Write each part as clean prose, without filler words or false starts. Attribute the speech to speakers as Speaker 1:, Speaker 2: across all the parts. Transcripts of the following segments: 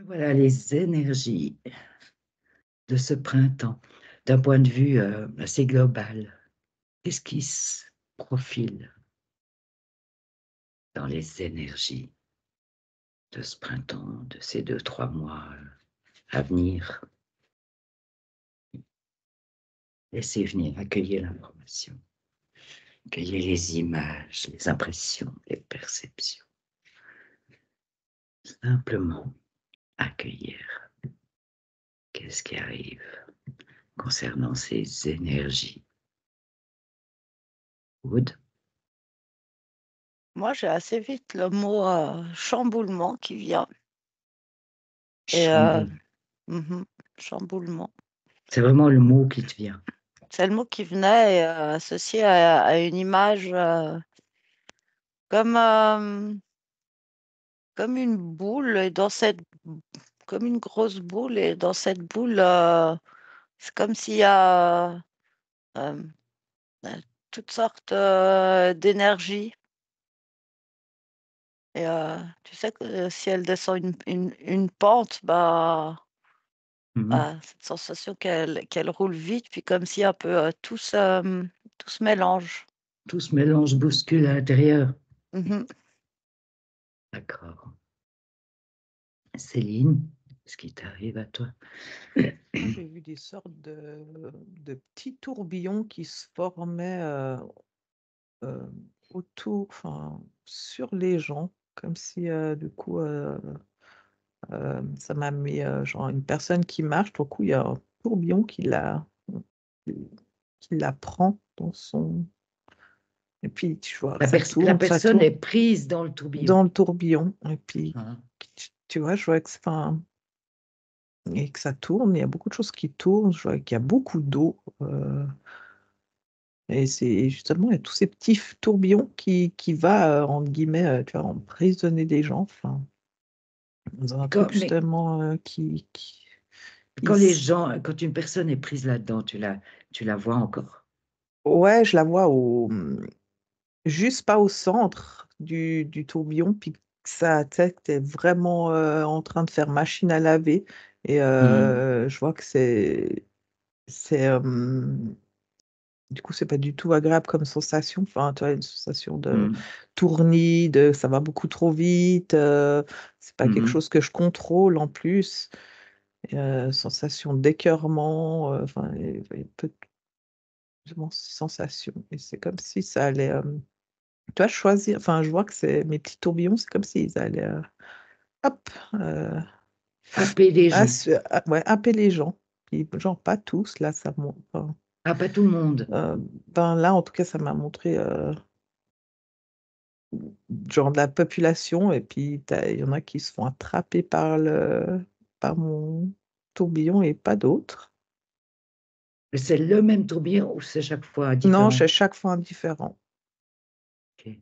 Speaker 1: Voilà les énergies de ce printemps, d'un point de vue assez global. Qu'est-ce qui se profile dans les énergies de ce printemps, de ces 2, 3 mois à venir? Laissez venir, accueillez l'information, accueillez les images, les impressions, les perceptions. Simplement accueillir. Qu'est-ce qui arrive concernant ces énergies? Wood?
Speaker 2: Moi, j'ai assez vite le mot chamboulement qui vient. Et
Speaker 1: Chamboule.
Speaker 2: chamboulement.
Speaker 1: C'est vraiment le mot qui te vient.
Speaker 2: C'est le mot qui venait associé à une image comme, comme une boule, et comme une grosse boule, et dans cette boule, c'est comme s'il y a euh, toutes sortes d'énergie. Et tu sais que si elle descend une pente,
Speaker 1: Mhm.
Speaker 2: cette sensation qu'elle roule vite, puis comme si un peu tout se mélange.
Speaker 1: Tout se mélange, bouscule à l'intérieur.
Speaker 2: Mhm.
Speaker 1: D'accord. Céline, ce qui t'arrive à toi?
Speaker 3: Moi, j'ai vu des sortes de petits tourbillons qui se formaient euh, autour, enfin, sur les gens, comme si du coup, ça m'a mis genre une personne qui marche, tout coup, il y a un tourbillon qui la prend dans son. Et puis, tu vois,
Speaker 1: La,
Speaker 3: ça
Speaker 1: la
Speaker 3: tourne, ça
Speaker 1: personne
Speaker 3: tourne
Speaker 1: est prise dans le tourbillon.
Speaker 3: dans le tourbillon. Et puis,
Speaker 1: Hein.
Speaker 3: tu vois, je vois que, enfin, et que ça tourne, il y a beaucoup de choses qui tournent, je vois qu'il y a beaucoup d'eau. Et c'est justement, il y a tous ces petits tourbillons qui va, entre guillemets, tu vois, emprisonner des gens, enfin, dans un truc
Speaker 1: Mais
Speaker 3: justement, qui
Speaker 1: quand les
Speaker 3: s
Speaker 1: gens, quand une personne est prise là-dedans, tu la vois encore.
Speaker 3: ouais, je la vois juste pas au centre du tourbillon, puis que ça, tu sais, que tu vraiment, en train de faire machine à laver, et
Speaker 1: Mhm.
Speaker 3: je vois que c'est, du coup, c'est pas du tout agréable comme sensation. Enfin, tu vois, une sensation de
Speaker 1: Mhm.
Speaker 3: tournis, de ça va beaucoup trop vite, c'est pas quelque
Speaker 1: Mhm.
Speaker 3: chose que je contrôle en plus, et sensation d'écœurement, enfin, et peu de sensations, et c'est comme si ça allait, tu vois, choisir, enfin, je vois que c'est mes petits tourbillons, c'est comme s'ils allaient, hop,
Speaker 1: Happer les gens.
Speaker 3: ouais, happer les gens. Puis genre pas tous, là, ça mon enfin,
Speaker 1: Ah, pas tout le monde.
Speaker 3: ben, là, en tout cas, ça m'a montré, genre de la population, et puis il y en a qui se font attraper par mon tourbillon et pas d'autres.
Speaker 1: C'est le même tourbillon ou c'est chaque fois
Speaker 3: Non,
Speaker 1: différent?
Speaker 3: c'est chaque fois indifférent.
Speaker 1: Ok.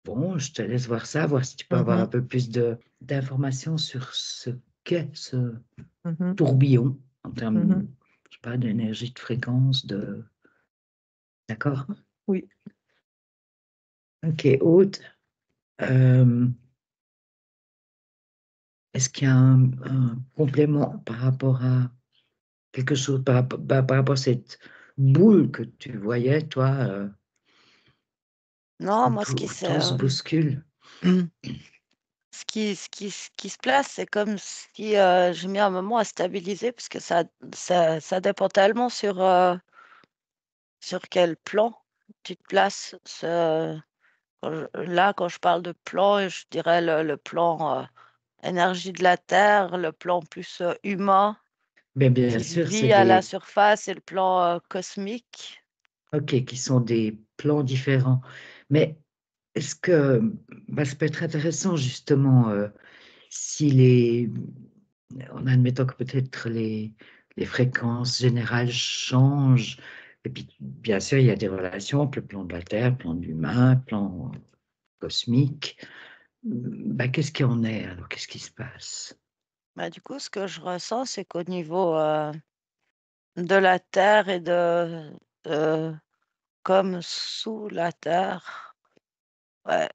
Speaker 1: Bon, je te laisse voir ça, voir si tu peux avoir un
Speaker 3: Mmh.
Speaker 1: peu plus d'informations sur ce qu'est ce
Speaker 3: Mmh mh.
Speaker 1: tourbillon en termes,
Speaker 3: Mmh.
Speaker 1: je sais pas, d'énergie, de fréquence, de... D'accord?
Speaker 3: Oui.
Speaker 1: Ok, Aude, euh, est-ce qu'il y a un complément par rapport à quelque chose, par rapport à cette boule que tu voyais, toi,
Speaker 2: Non,
Speaker 1: où
Speaker 2: moi,
Speaker 1: où tout se bouscule?
Speaker 2: ce qui se place, c'est comme si j'ai mis un moment à stabiliser, parce que ça dépend tellement sur quel plan tu te places. Quand je parle de plan, je dirais le plan énergie de la Terre, le plan plus humain
Speaker 1: Mais bien
Speaker 2: qui
Speaker 1: sûr, c'est
Speaker 2: vit à la
Speaker 1: des...
Speaker 2: surface, et le plan cosmique.
Speaker 1: Ok, qui sont des plans différents. Mais est-ce que bah, ça peut être intéressant justement si en admettant que peut-être les fréquences générales changent, et puis bien sûr il y a des relations entre le plan de la Terre, le plan de l'humain, le plan cosmique, bah, qu'est-ce qu'il en est alors? Qu'est-ce qui se passe?
Speaker 2: Du coup, ce que je ressens, c'est qu'au niveau de la Terre et euh, comme sous la Terre, ouais.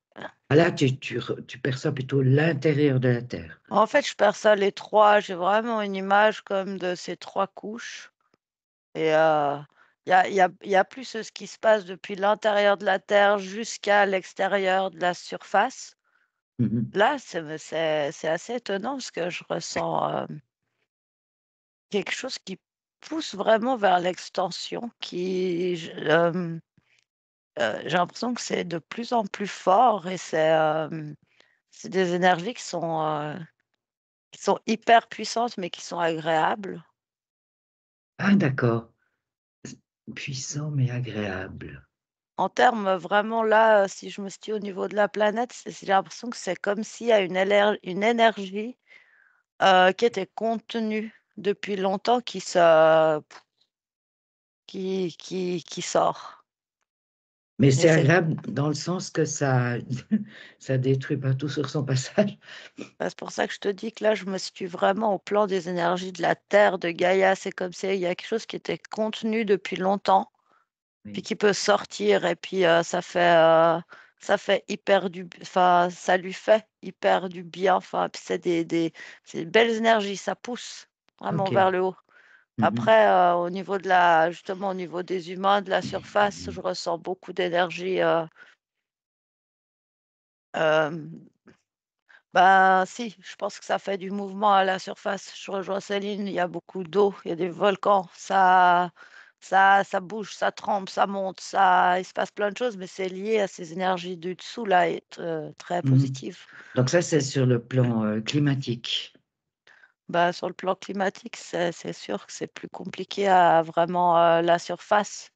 Speaker 1: Ah là, tu perçois plutôt l'intérieur de la Terre.
Speaker 2: En fait, je perçois les trois. J'ai vraiment une image comme de ces trois couches. Et il y a plus ce qui se passe depuis l'intérieur de la Terre jusqu'à l'extérieur de la surface.
Speaker 1: Mhm.
Speaker 2: Là, c'est assez étonnant parce que je ressens quelque chose qui pousse vraiment vers l'extension, j'ai l'impression que c'est de plus en plus fort et c'est des énergies qui sont hyper puissantes, mais qui sont agréables.
Speaker 1: Ah, d'accord. Puissant mais agréable.
Speaker 2: En termes vraiment là, si je me situe au niveau de la planète, j'ai l'impression que c'est comme s'il y a une énergie, qui était contenue depuis longtemps qui sort.
Speaker 1: Mais
Speaker 2: Et
Speaker 1: c'est
Speaker 2: c'est
Speaker 1: agréable dans le sens que ça ça détruit pas tout sur son passage.
Speaker 2: bah, c'est pour ça que je te dis que là, je me situe vraiment au plan des énergies de la Terre, de Gaïa. C'est comme s'il y a quelque chose qui était contenu depuis longtemps, puis
Speaker 1: Oui.
Speaker 2: qui peut sortir et puis, ça fait hyper enfin, ça lui fait hyper du bien. Enfin, puis c'est des belles énergies, ça pousse vraiment
Speaker 1: OK.
Speaker 2: vers le haut.
Speaker 1: Mhm.
Speaker 2: Après, au niveau justement, au niveau des humains, de la surface, je ressens beaucoup d'énergie, hem bah, si, je pense que ça fait du mouvement à la surface. Je rejoins Céline, il y a beaucoup d'eau, il y a des volcans, ça bouge, ça tremble, ça monte, il se passe plein de choses, mais c'est lié à ces énergies du dessous là et très
Speaker 1: Mhm.
Speaker 2: positives.
Speaker 1: Donc ça, c'est sur le plan climatique.
Speaker 2: Bah, sur le plan climatique, c'est sûr que c'est plus compliqué à vraiment la surface.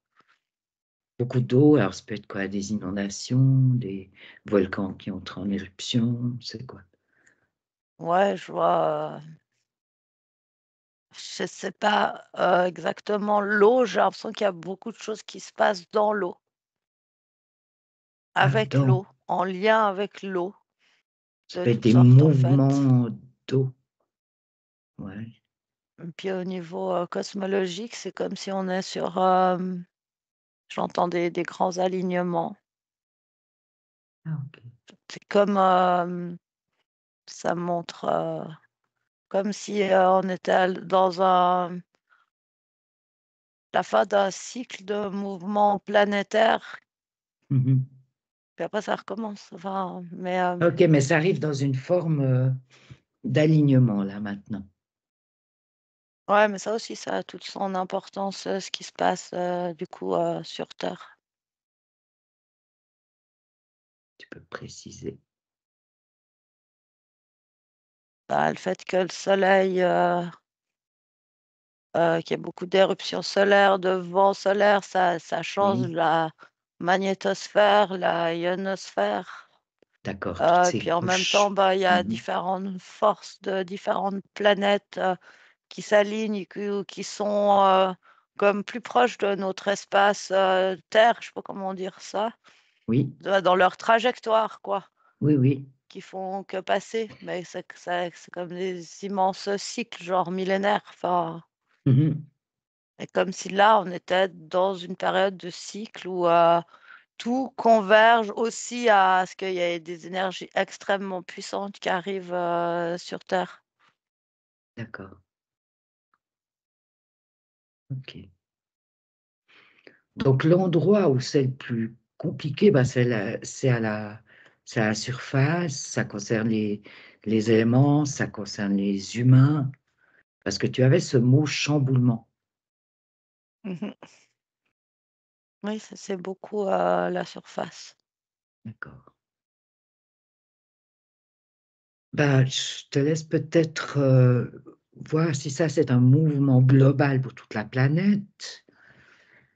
Speaker 1: Beaucoup d'eau, alors ça peut être quoi? Des inondations, des volcans qui entrent en éruption, c'est quoi?
Speaker 2: Ouais, je vois. Je sais pas exactement l'eau. J'ai l'impression qu'il y a beaucoup de choses qui se passent dans l'eau,
Speaker 1: Ah,
Speaker 2: avec
Speaker 1: dans.
Speaker 2: l'eau, en lien avec l'eau.
Speaker 1: Ça
Speaker 2: De
Speaker 1: peut être
Speaker 2: toutes
Speaker 1: des
Speaker 2: sortes, en fait.
Speaker 1: mouvements d'eau. Ouais.
Speaker 2: Et puis au niveau, cosmologique, c'est comme si on est sur, j'entends des grands alignements.
Speaker 1: Ah, OK.
Speaker 2: C'est comme, ça montre, comme si, on était dans la fin d'un cycle de mouvement planétaire,
Speaker 1: Mhm.
Speaker 2: puis après ça recommence. Enfin, mais,
Speaker 1: OK, mais ça arrive dans une forme d'alignement là maintenant.
Speaker 2: ouais, mais ça aussi, ça a toute son importance, ce qui se passe, du coup, sur Terre.
Speaker 1: Tu peux préciser.
Speaker 2: Bah, le fait que le soleil, qu'il y ait beaucoup d'éruptions solaires, de vents solaires, ça change
Speaker 1: Oui,
Speaker 2: la magnétosphère, la ionosphère.
Speaker 1: d'accord, toutes ces
Speaker 2: Puis en même temps,
Speaker 1: couches.
Speaker 2: bah, il y a
Speaker 1: Mhm.
Speaker 2: différentes forces de différentes planètes, qui s'alignent, qui sont, comme plus proches de notre espace, Terre, je sais pas comment dire ça,
Speaker 1: Oui,
Speaker 2: dans leur trajectoire quoi,
Speaker 1: oui, oui.
Speaker 2: qui font que passer, mais c'est comme des immenses cycles, genre millénaires, enfin.
Speaker 1: Mhm.
Speaker 2: Et comme si là, on était dans une période de cycle où, tout converge aussi à ce qu'il y ait des énergies extrêmement puissantes qui arrivent, sur Terre.
Speaker 1: D'accord, OK. Donc l'endroit où c'est le plus compliqué, bah, c'est à la surface, ça concerne les éléments, ça concerne les humains, parce que tu avais ce mot chamboulement.
Speaker 2: Mmh. Oui, ça c'est beaucoup, la surface.
Speaker 1: D'accord. Bah, je te laisse peut-être voir si ça c'est un mouvement global pour toute la planète,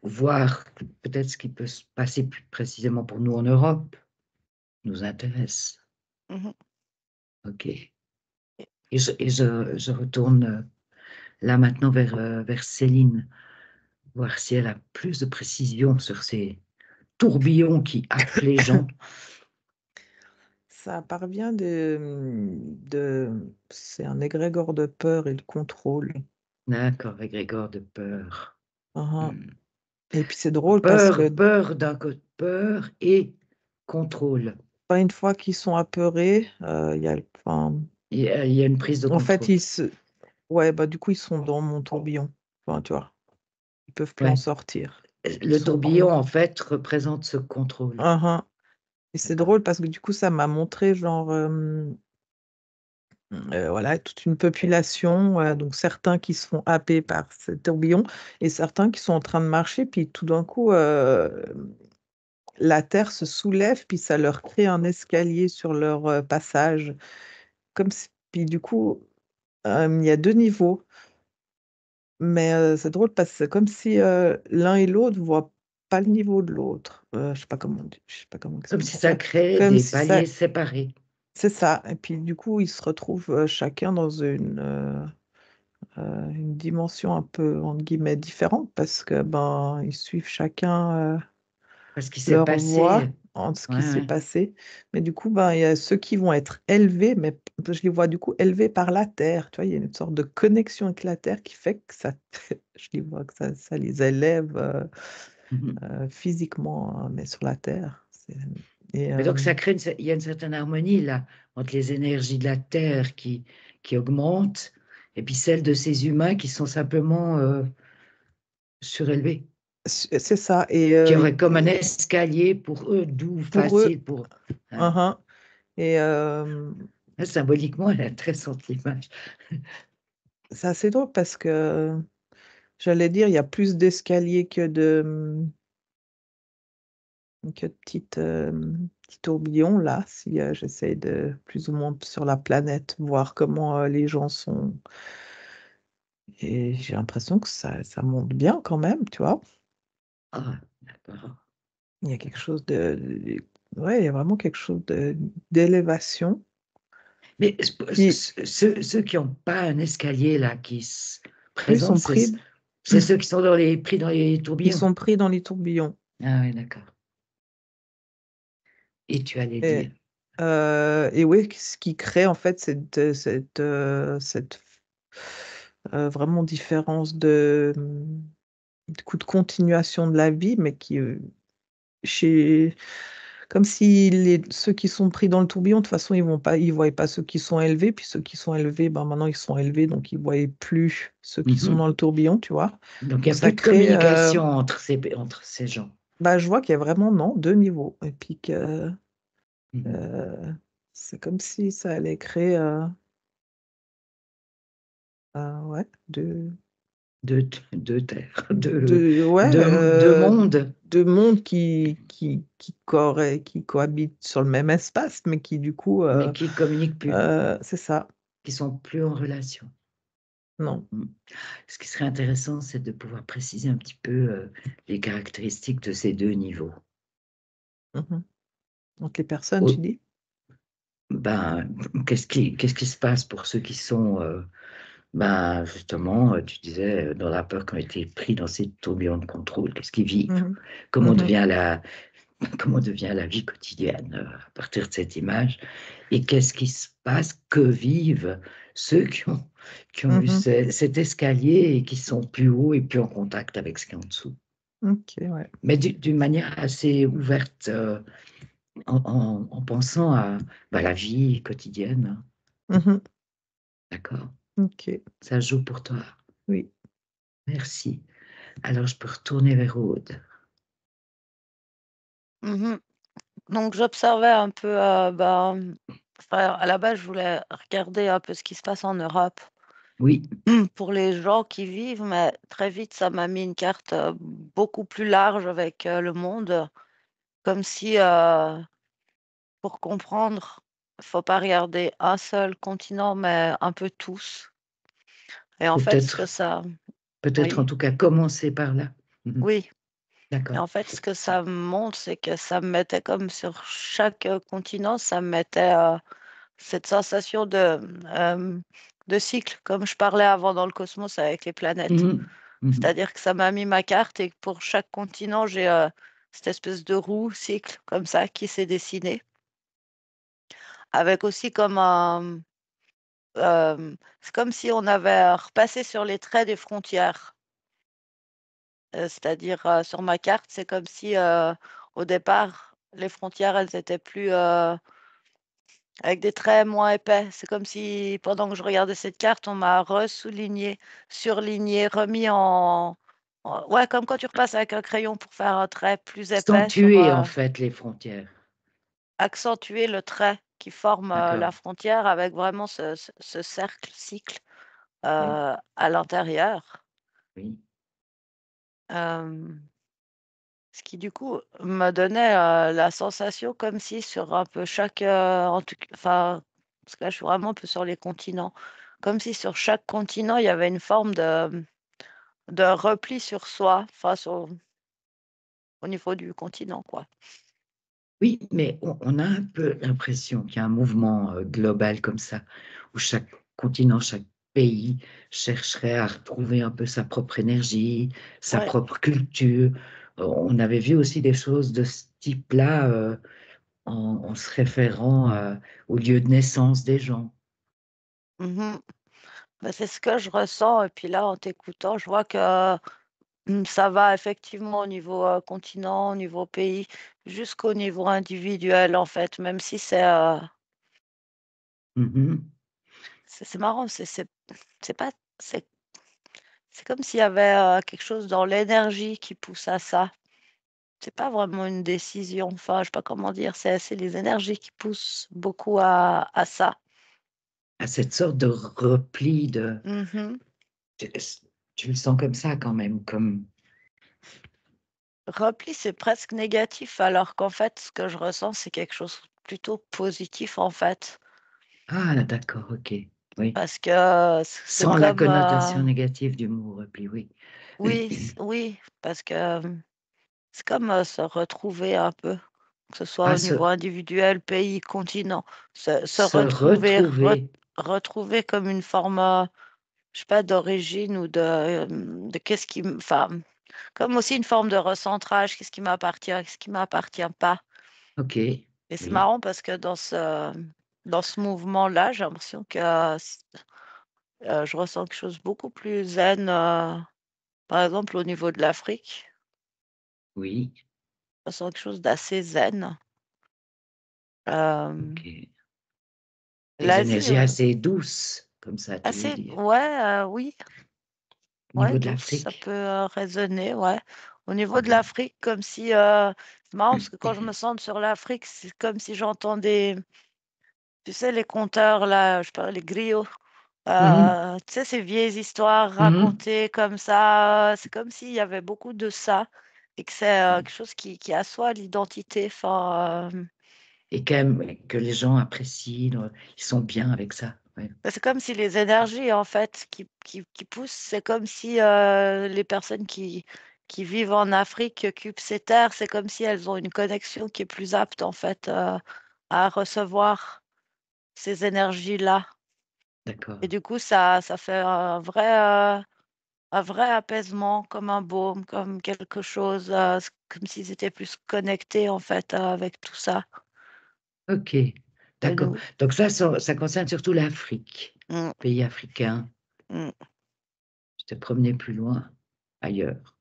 Speaker 1: voir peut-être ce qui peut se passer plus précisément pour nous en Europe, nous intéresse.
Speaker 2: Mmh.
Speaker 1: OK. Et je retourne là maintenant vers Céline, voir si elle a plus de précision sur ces tourbillons qui happent les gens.
Speaker 3: Ça parvient c'est un égrégore de peur et de contrôle.
Speaker 1: D'accord, égrégore de peur.
Speaker 3: Uhum.
Speaker 1: Hmm.
Speaker 3: Et puis c'est drôle parce
Speaker 1: Peur,
Speaker 3: que
Speaker 1: peur d'un côté, peur et contrôle.
Speaker 3: Pas une fois qu'ils sont apeurés, il y a, enfin,
Speaker 1: Il y a une prise de
Speaker 3: en fait,
Speaker 1: contrôle.
Speaker 3: ouais, bah, du coup, ils sont dans mon tourbillon. Enfin, tu vois, ils peuvent plus en
Speaker 1: Ouais.
Speaker 3: sortir. Ils
Speaker 1: Le
Speaker 3: sont
Speaker 1: tourbillon, en fait, représente ce contrôle.
Speaker 3: Uhum. Et c'est
Speaker 1: D'accord.
Speaker 3: drôle parce que du coup, ça m'a montré, genre, voilà, toute une population, donc certains qui se font happer par ce tourbillon et certains qui sont en train de marcher, puis tout d'un coup, la terre se soulève, puis ça leur crée un escalier sur leur passage. Comme si, puis du coup, il y a deux niveaux, mais c'est drôle parce que c'est comme si l'un et l'autre ne voient pas le niveau de l'autre. Je sais pas comment
Speaker 1: Comme si
Speaker 3: expliquer
Speaker 1: ça
Speaker 3: ça.
Speaker 1: crée
Speaker 3: Comme
Speaker 1: des
Speaker 3: si ça,
Speaker 1: paliers séparés.
Speaker 3: c'est ça. Et puis du coup, ils se retrouvent chacun dans une dimension un peu, entre guillemets, différente parce que ben, ils suivent chacun
Speaker 1: Parce qu'il s'est
Speaker 3: leur voie
Speaker 1: passé.
Speaker 3: en ce
Speaker 1: Ouais,
Speaker 3: qui s'est
Speaker 1: ouais.
Speaker 3: passé. Mais du coup, ben, il y a ceux qui vont être élevés, mais je les vois du coup élevés par la terre. Tu vois, il y a une sorte de connexion avec la terre qui fait que ça, je les vois que ça les élève
Speaker 1: Mhm.
Speaker 3: physiquement, hein, mais sur la terre. Et,
Speaker 1: Mais donc, ça crée il y a une certaine harmonie là entre les énergies de la Terre qui augmentent et puis celles de ces humains qui sont simplement surélevés,
Speaker 3: c'est ça. Et,
Speaker 1: qui auraient comme un escalier pour eux, doux,
Speaker 3: pour eux,
Speaker 1: facile pour. Hein.
Speaker 3: uhum. Et
Speaker 1: Symboliquement, elle est intéressante l'image.
Speaker 3: c'est assez drôle parce que j'allais dire, il y a plus d'escaliers que de petits tourbillons, là, si j'essaie de plus ou moins sur la planète, voir comment les gens sont. Et j'ai l'impression que ça monte bien quand même, tu vois.
Speaker 1: Ah, d'accord.
Speaker 3: Il y a quelque chose ouais, il y a vraiment quelque chose d'élévation.
Speaker 1: Mais
Speaker 3: Puis,
Speaker 1: ceux qui n'ont pas un escalier là qui se
Speaker 3: eux,
Speaker 1: présente, c'est ceux qui sont pris dans les
Speaker 3: ils
Speaker 1: tourbillons.
Speaker 3: sont pris dans les tourbillons.
Speaker 1: Ah oui, d'accord. Et tu allais
Speaker 3: Et,
Speaker 1: dire.
Speaker 3: et oui, ce qui crée en fait cette vraiment différence de coup de continuation de la vie, mais qui, chez comme si ceux qui sont pris dans le tourbillon, de toute façon, ils voient pas ceux qui sont élevés, puis ceux qui sont élevés, ben, maintenant ils sont élevés, donc ils voient plus ceux qui sont dans
Speaker 1: Mhm.
Speaker 3: le tourbillon, tu vois?
Speaker 1: Donc, il n'y
Speaker 3: Donc
Speaker 1: a plus
Speaker 3: ça
Speaker 1: de
Speaker 3: crée,
Speaker 1: communication entre ces gens.
Speaker 3: bah, je vois qu'il y a vraiment, non, 2 niveaux et puis que,
Speaker 1: Mhm.
Speaker 3: c'est comme si ça allait créer, ouais,
Speaker 1: Deux terres,
Speaker 3: ouais,
Speaker 1: deux mondes,
Speaker 3: de mondes qui cohabitent sur le même espace, mais qui du coup,
Speaker 1: mais qui communiquent plus,
Speaker 3: c'est ça.
Speaker 1: qui sont plus en relation.
Speaker 3: Non.
Speaker 1: Mhm. Ce qui serait intéressant, c'est de pouvoir préciser un petit peu les caractéristiques de ces deux niveaux.
Speaker 3: Mmh. Donc les personnes, tu
Speaker 1: Au-
Speaker 3: dis?
Speaker 1: ben, qu'est-ce qui se passe pour ceux qui sont, ben, justement, tu disais, dans la peur, qui ont été pris dans ces tourbillons de contrôle, qu'est-ce qu'ils vivent?
Speaker 3: Mmh.
Speaker 1: Comment
Speaker 3: Mmh.
Speaker 1: devient comment devient la vie quotidienne à partir de cette image? Et qu'est-ce qui se passe? Que vivent ceux qui ont eu
Speaker 3: Mmh.
Speaker 1: cet escalier et qui sont plus haut et plus en contact avec ce qui est en dessous?
Speaker 3: OK, ouais.
Speaker 1: Mais d'une manière assez ouverte, en pensant à bah, la vie quotidienne.
Speaker 3: Mmh.
Speaker 1: D'accord?
Speaker 3: OK,
Speaker 1: Ça joue pour toi.
Speaker 3: oui.
Speaker 1: Merci. Alors, je peux retourner vers Aude.
Speaker 2: Mhm. Donc, j'observais un peu, enfin, à la base, je voulais regarder un peu ce qui se passe en Europe
Speaker 1: Oui,
Speaker 2: pour les gens qui vivent, mais très vite, ça m'a mis une carte beaucoup plus large avec le monde, comme si, pour comprendre, faut pas regarder un seul continent, mais un peu tous. Et en
Speaker 1: ou
Speaker 2: fait, ce que ça,
Speaker 1: peut-être en
Speaker 2: oui,
Speaker 1: tout cas commencer par là. Mhm.
Speaker 2: oui. Et
Speaker 1: D'accord.
Speaker 2: en fait, ce que ça me montre, c'est que ça me mettait comme sur chaque continent, ça me mettait cette sensation de cycle, comme je parlais avant dans le cosmos avec les planètes.
Speaker 1: Mhm. Mhm.
Speaker 2: C'est-à-dire que ça m'a mis ma carte et que pour chaque continent, j'ai cette espèce de roue, cycle, comme ça, qui s'est dessinée. Avec aussi comme c'est comme si on avait repassé sur les traits des frontières. C'est-à-dire sur ma carte, c'est comme si au départ, les frontières, elles étaient plus avec des traits moins épais. C'est comme si pendant que je regardais cette carte, on m'a ressouligné, surligné, remis ouais, comme quand tu repasses avec un crayon pour faire un trait plus épais sur
Speaker 1: Accentuer, en fait, les frontières.
Speaker 2: accentuer le trait qui forme la
Speaker 1: D'accord,
Speaker 2: frontière avec vraiment ce cercle, cycle
Speaker 1: oui,
Speaker 2: à l'intérieur.
Speaker 1: oui.
Speaker 2: Euh, Ce qui du coup me donnait la sensation comme si sur un peu chaque, en tout cas, enfin, parce que là je suis vraiment un peu sur les continents, comme si sur chaque continent il y avait une forme de repli sur soi, enfin au niveau du continent, quoi.
Speaker 1: Oui, mais on a un peu l'impression qu'il y a un mouvement global comme ça, où chaque continent, chaque pays chercherait à retrouver un peu sa propre énergie, sa
Speaker 2: Ouais.
Speaker 1: propre culture. On avait vu aussi des choses de ce type-là en se référant au lieu de naissance des gens.
Speaker 2: Mhm. Bah, c'est ce que je ressens. Et puis là, en t'écoutant, je vois que ça va effectivement au niveau continent, au niveau pays, jusqu'au niveau individuel, en fait, même si
Speaker 1: Mhm.
Speaker 2: c'est marrant, c'est pas, c'est c'est comme s'il y avait quelque chose dans l'énergie qui pousse à ça. C'est pas vraiment une décision, enfin, je sais pas comment dire, c'est les énergies qui poussent beaucoup à ça.
Speaker 1: À cette sorte de repli de...
Speaker 2: Mhm.
Speaker 1: Tu, tu le sens comme ça quand même, comme...
Speaker 2: Repli, c'est presque négatif, alors qu'en fait, ce que je ressens, c'est quelque chose plutôt positif, en fait.
Speaker 1: Ah, d'accord, ok, oui.
Speaker 2: Parce que c'est
Speaker 1: Sans la
Speaker 2: comme,
Speaker 1: connotation négative du mot repli, oui.
Speaker 2: oui, oui, parce que c'est comme se retrouver un peu, que ce soit
Speaker 1: À
Speaker 2: au niveau individuel, pays, continent, se
Speaker 1: se
Speaker 2: retrouver,
Speaker 1: retrouver.
Speaker 2: retrouver comme une forme, je sais pas, d'origine ou de qu'est-ce qui, enfin, comme aussi une forme de recentrage, qu'est-ce qui m'appartient, qu'est-ce qui m'appartient pas.
Speaker 1: Ok,
Speaker 2: Et c'est
Speaker 1: oui,
Speaker 2: marrant parce que dans ce mouvement-là, j'ai l'impression que je ressens quelque chose beaucoup plus zen, par exemple au niveau de l'Afrique,
Speaker 1: oui,
Speaker 2: je ressens quelque chose d'assez zen. Euh,
Speaker 1: ok. Des
Speaker 2: L'Asie,
Speaker 1: énergies assez douces, comme ça, tu veux
Speaker 2: assez,
Speaker 1: dire.
Speaker 2: ouais, oui,
Speaker 1: Au
Speaker 2: ouais,
Speaker 1: niveau de
Speaker 2: douce, ça
Speaker 1: l'Afrique.
Speaker 2: peut résonner, ouais. Au niveau de
Speaker 1: Mhm.
Speaker 2: l'Afrique, comme si, c'est marrant parce que quand je me centre sur l'Afrique, c'est comme si j'entendais, tu sais, les conteurs là, je sais pas, les griots.
Speaker 1: Mhm.
Speaker 2: Tu sais, ces vieilles histoires
Speaker 1: Mhm.
Speaker 2: racontées comme ça, c'est comme s'il y avait beaucoup de ça et que c'est quelque chose qui assoit l'identité. Enfin,
Speaker 1: Et quand même que les gens apprécient, ils sont bien avec ça. Ouais.
Speaker 2: c'est comme si les énergies, en fait, qui poussent, c'est comme si les personnes qui vivent en Afrique, qui occupent ces terres, c'est comme si elles ont une connexion qui est plus apte, en fait, à recevoir ces énergies-là. Et
Speaker 1: D'accord.
Speaker 2: du coup, ça fait un vrai apaisement, comme un baume, comme quelque chose, comme s'ils étaient plus connectés en fait avec tout ça.
Speaker 1: Ok,
Speaker 2: Et
Speaker 1: d'accord.
Speaker 2: nous,
Speaker 1: Donc ça concerne surtout l'Afrique,
Speaker 2: mm,
Speaker 1: pays africain.
Speaker 2: mm.
Speaker 1: Je te promenais plus loin, ailleurs.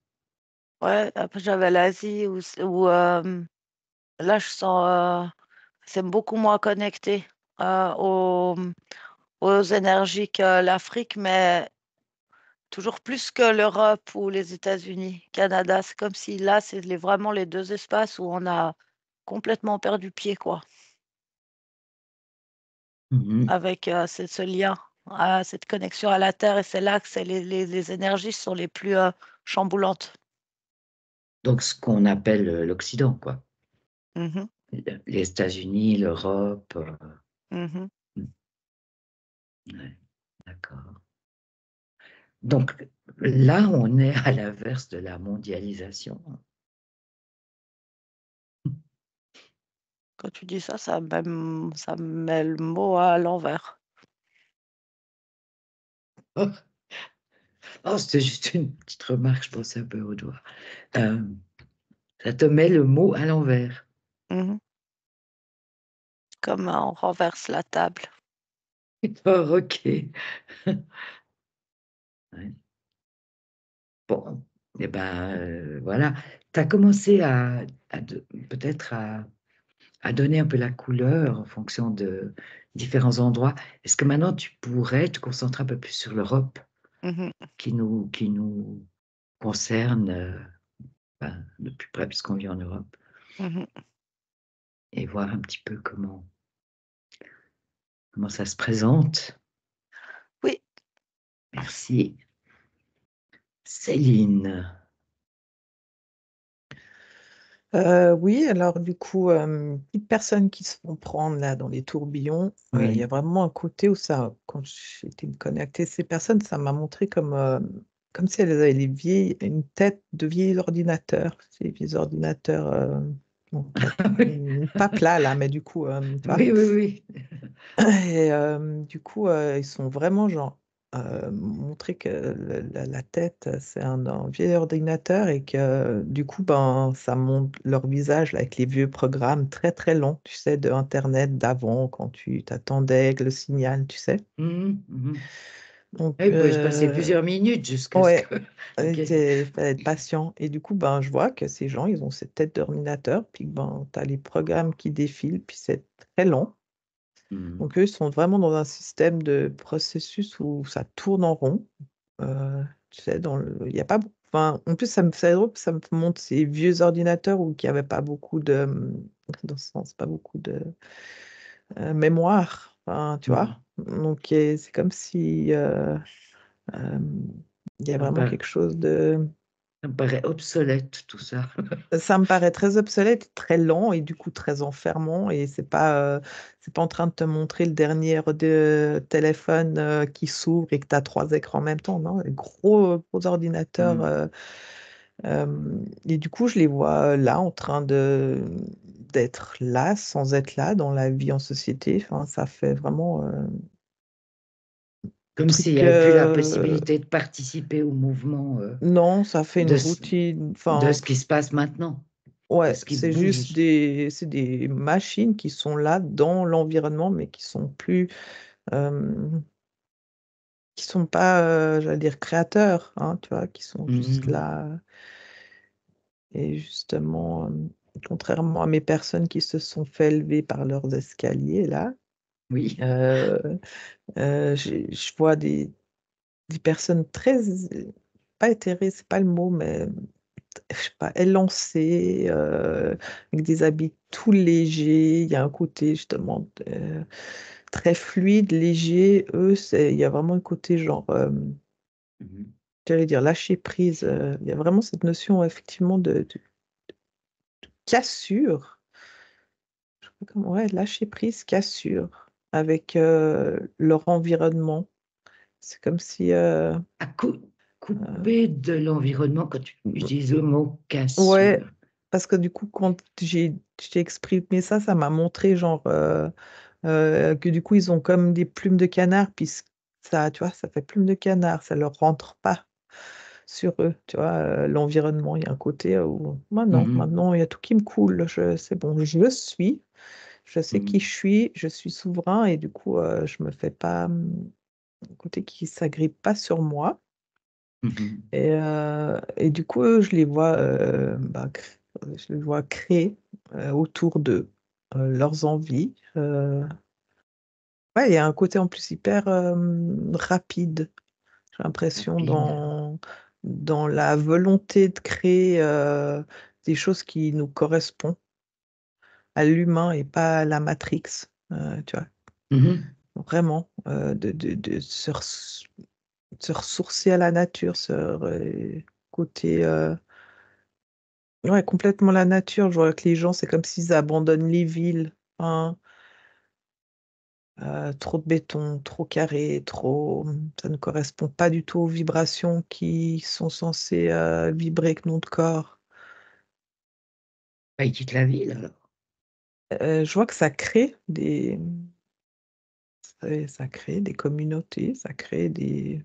Speaker 2: Ouais, après j'avais l'Asie où là je sens c'est beaucoup moins connecté aux énergies que l'Afrique, mais toujours plus que l'Europe ou les États-Unis, Canada. C'est comme si là, vraiment les deux espaces où on a complètement perdu pied, quoi.
Speaker 1: Mhm.
Speaker 2: Avec ce lien, cette connexion à la Terre. Et c'est là que les énergies sont les plus chamboulantes.
Speaker 1: Donc ce qu'on appelle l'Occident, quoi.
Speaker 2: Mhm,
Speaker 1: Les États-Unis, l'Europe.
Speaker 2: mhm.
Speaker 1: Ouais, d'accord. Donc là, on est à l'inverse de la mondialisation.
Speaker 2: Quand tu dis ça, ça me met le mot à l'envers.
Speaker 1: Oh, oh, c'était juste une petite remarque, je pensais un peu au doigt. Euh, Ça te met le mot à l'envers.
Speaker 2: Mhm. Comme on renverse la table.
Speaker 1: Oh, ok. Ouais. Bon, eh ben voilà. Tu as commencé peut-être à à donner un peu la couleur en fonction de différents endroits. Est-ce que maintenant tu pourrais te concentrer un peu plus sur l'Europe
Speaker 2: Mhm,
Speaker 1: qui nous concerne ben, de plus près puisqu'on vit en Europe
Speaker 2: mhm.
Speaker 1: et voir un petit peu comment ça se présente?
Speaker 2: Oui,
Speaker 1: Merci. Céline.
Speaker 3: Oui, alors du coup, les personnes qui se font prendre là dans les tourbillons, il y a
Speaker 1: Oui.
Speaker 3: vraiment un côté où ça, quand j'étais connectée, ces personnes, ça m'a montré comme si elles avaient une tête de vieil ordinateur, ces vieux ordinateurs, bon,
Speaker 1: Oui,
Speaker 3: pas plats là, mais du coup, tu vois.
Speaker 1: oui, oui. Oui.
Speaker 3: Et du coup, ils sont vraiment genre montré que la tête, c'est un vieil ordinateur et que du coup, ben, ça montre leur visage là, avec les vieux programmes très très longs, tu sais, de Internet d'avant, quand tu t'attendais avec le signal, tu sais.
Speaker 1: Mhm, mhm.
Speaker 3: Donc,
Speaker 1: Oui, il pouvait se passer plusieurs minutes jusqu'à ce
Speaker 3: ouais,
Speaker 1: que... Ok.
Speaker 3: il fallait être patient. Et du coup, ben, je vois que ces gens, ils ont cette tête d'ordinateur, puis ben, tu as les programmes qui défilent, puis c'est très long.
Speaker 1: Mhm.
Speaker 3: Donc eux, ils sont vraiment dans un système de processus où ça tourne en rond. Tu sais, il y a pas beaucoup, enfin, en plus, c'est drôle, ça me montre ces vieux ordinateurs où il n'y avait pas beaucoup de, dans ce sens, pas beaucoup de mémoire, enfin, tu vois.
Speaker 1: Mhm.
Speaker 3: Donc c'est comme si euh, il y a
Speaker 1: Ça me
Speaker 3: vraiment
Speaker 1: paraît,
Speaker 3: quelque chose de...
Speaker 1: ça me paraît obsolète tout ça.
Speaker 3: Ça me paraît très obsolète, très lent et du coup très enfermant et c'est pas en train de te montrer le dernier téléphone qui s'ouvre et que tu as trois écrans en même temps, non? Les gros ordinateurs
Speaker 1: Mhm.
Speaker 3: et du coup je les vois là en train de d'être là sans être là dans la vie en société. Enfin, ça fait vraiment
Speaker 1: Comme s'il n'y
Speaker 3: truc
Speaker 1: avait plus la possibilité de participer au mouvement
Speaker 3: non, ça fait une
Speaker 1: de, ce-
Speaker 3: routine.
Speaker 1: de
Speaker 3: Enfin,
Speaker 1: ce qui se passe maintenant, de
Speaker 3: ouais,
Speaker 1: ce qui
Speaker 3: c'est juste
Speaker 1: bouge.
Speaker 3: des machines qui sont là dans l'environnement, mais qui sont plus, euh, qui sont pas, j'allais dire créateurs, hein, tu vois, qui sont juste
Speaker 1: Mhm.
Speaker 3: là. Et justement, contrairement à mes personnes qui se sont fait élever par leurs escaliers là,
Speaker 1: Oui.
Speaker 3: euh, je vois des personnes très, pas éthérées, c'est pas le mot, mais je sais pas, élancé, avec des habits tout légers. Il y a un côté justement très fluide, léger. Eux, il y a vraiment un côté genre,
Speaker 1: Mhm.
Speaker 3: j'allais dire lâcher prise. Il y a vraiment cette notion effectivement de cassure. Je sais pas comment, ouais, lâcher prise, cassure avec leur environnement. C'est comme si,
Speaker 1: À couper de l'environnement quand tu utilises le mot
Speaker 3: ouais,
Speaker 1: cassure.
Speaker 3: parce que du coup, quand j'ai exprimé ça, ça m'a montré genre que du coup, ils ont comme des plumes de canard, puis ça, tu vois, ça fait plume de canard, ça leur rentre pas sur eux, tu vois, l'environnement, il y a un côté où
Speaker 1: Mhm.
Speaker 3: maintenant, il y a tout qui me coule, c'est bon, je sais qui
Speaker 1: Mhm.
Speaker 3: je suis souverain, et du coup, je me fais pas un côté qui s'agrippe pas sur moi.
Speaker 1: Mhm.
Speaker 3: Et du coup, eux, je les vois créer autour de leurs envies. Ouais, il y a un côté en plus hyper rapide, j'ai l'impression,
Speaker 1: Rapide.
Speaker 3: dans la volonté de créer des choses qui nous correspondent à l'humain et pas à la Matrix, tu vois.
Speaker 1: Mhm.
Speaker 3: Vraiment, de se ressourcer à la nature, côté... ouais, complètement la nature. Je vois que les gens, c'est comme s'ils abandonnent les villes, hein. Trop de béton, trop carré, ça ne correspond pas du tout aux vibrations qui sont censées vibrer avec notre corps.
Speaker 1: Bah, il quitte la ville alors.
Speaker 3: Je vois que ça crée des communautés, ça crée des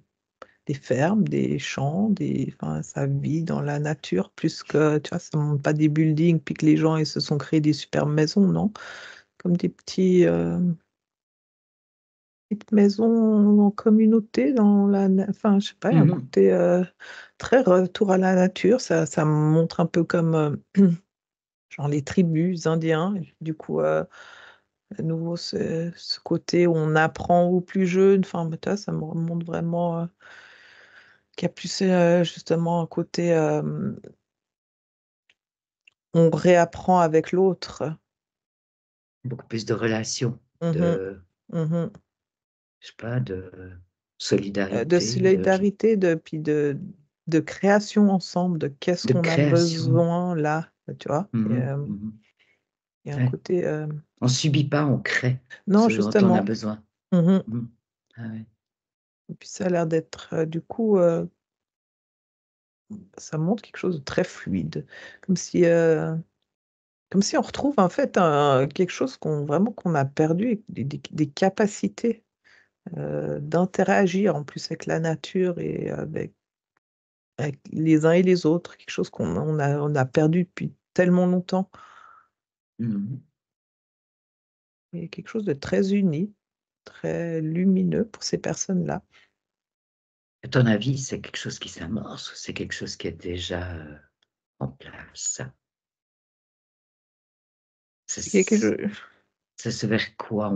Speaker 3: fermes, des champs, enfin, ça vit dans la nature plus que, tu vois, ça ne monte pas des buildings puis que les gens ils se sont créés des superbes maisons, non? Comme des petites maisons en communauté enfin, je sais pas, il y a un
Speaker 1: Mhm.
Speaker 3: côté très retour à la nature. Ça me montre un peu comme genre les tribus indiens. Et du coup, à nouveau, ce côté où on apprend aux plus jeunes. Enfin, mais toi, ça me remonte vraiment qu'il y a plus justement un côté on réapprend avec l'autre.
Speaker 1: Beaucoup plus de relations,
Speaker 3: Mhm,
Speaker 1: de,
Speaker 3: mhm.
Speaker 1: je sais pas, de
Speaker 3: De
Speaker 1: solidarité,
Speaker 3: solidarité, puis de création ensemble, de qu'est-ce
Speaker 1: de
Speaker 3: qu'on a
Speaker 1: création.
Speaker 3: besoin là, tu vois.
Speaker 1: Mhm, mhm.
Speaker 3: Il y a un
Speaker 1: Ouais.
Speaker 3: côté.
Speaker 1: On subit pas, on crée
Speaker 3: Non,
Speaker 1: ce dont on a
Speaker 3: justement.
Speaker 1: besoin.
Speaker 3: Mhm.
Speaker 1: Mhm. Ah ouais.
Speaker 3: Et puis ça a l'air d'être, du coup, ça montre quelque chose de très fluide. Comme si, euh, Comme si on retrouve en fait quelque chose qu'on a perdu, des capacités d'interagir en plus avec la nature et avec les uns et les autres, quelque chose on a perdu depuis tellement longtemps,
Speaker 1: Mhm.
Speaker 3: et quelque chose de très uni, très lumineux pour ces personnes-là.
Speaker 1: À ton avis, c'est quelque chose qui s'amorce ou c'est quelque chose qui est déjà en place?
Speaker 3: C'est quelque
Speaker 1: C'est
Speaker 3: chose.
Speaker 1: c'est ce vers quoi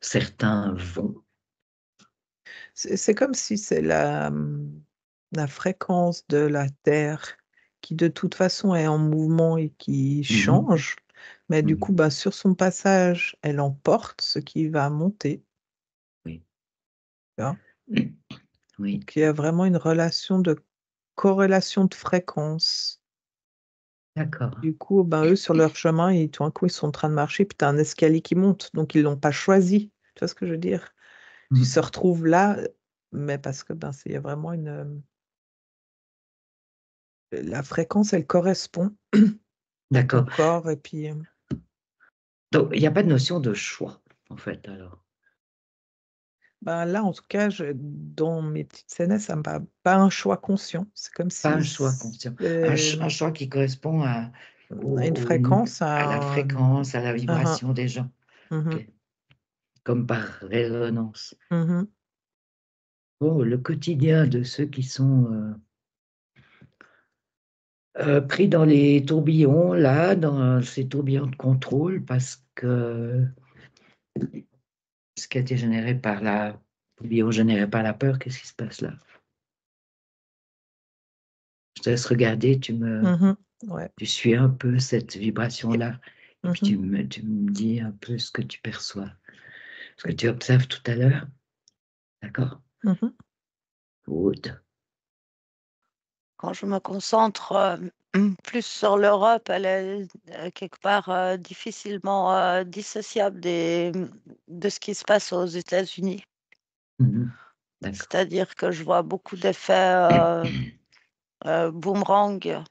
Speaker 1: certains vont.
Speaker 3: C'est comme si c'est la fréquence de la Terre qui de toute façon est en mouvement et qui
Speaker 1: Mhm,
Speaker 3: change, mais du coup,
Speaker 1: mhm.
Speaker 3: bah, sur son passage, elle emporte ce qui va monter,
Speaker 1: Oui.
Speaker 3: tu vois?
Speaker 1: Oui,
Speaker 3: Donc il y a vraiment une relation de corrélation de fréquence.
Speaker 1: d'accord.
Speaker 3: Du coup, ben, eux, sur leur chemin, tout d'un coup, ils sont en train de marcher, puis tu as un escalier qui monte, donc ils l'ont pas choisi. Tu vois ce que je veux dire? Ils se
Speaker 1: Mhm.
Speaker 3: retrouvent là, mais parce que, ben, il y a vraiment la fréquence, elle correspond à ton
Speaker 1: D'accord.
Speaker 3: corps et puis,
Speaker 1: Donc, il n'y a pas de notion de choix, en fait, alors.
Speaker 3: ben, là, en tout cas, dans mes petites scénettes, ça me paraît pas un choix conscient. C'est comme
Speaker 1: Pas
Speaker 3: si
Speaker 1: un choix conscient.
Speaker 3: c'est
Speaker 1: Un choix qui correspond
Speaker 3: à une fréquence,
Speaker 1: à la
Speaker 3: à un
Speaker 1: fréquence, à la
Speaker 3: Mmh
Speaker 1: vibration des gens.
Speaker 3: mh.
Speaker 1: Ok. Comme par résonance.
Speaker 3: Mmh.
Speaker 1: Bon, le quotidien de ceux qui sont pris dans les tourbillons, là, dans ces tourbillons de contrôle, parce que ce qui a été généré par la tourbillon généré par la peur, qu'est-ce qui se passe là? Je te laisse regarder,
Speaker 3: Mmh. Ouais.
Speaker 1: tu suis un peu cette vibration-là, et puis
Speaker 3: Mmh.
Speaker 1: tu me dis un peu ce que tu perçois, ce que tu observes tout à l'heure. D'accord?
Speaker 3: Mmh.
Speaker 1: Good.
Speaker 2: Quand je me concentre plus sur l'Europe, elle est quelque part difficilement dissociable de ce qui se passe aux États-Unis.
Speaker 1: Mhm. D'accord.
Speaker 2: C'est-à-dire que je vois beaucoup d'effets boomerang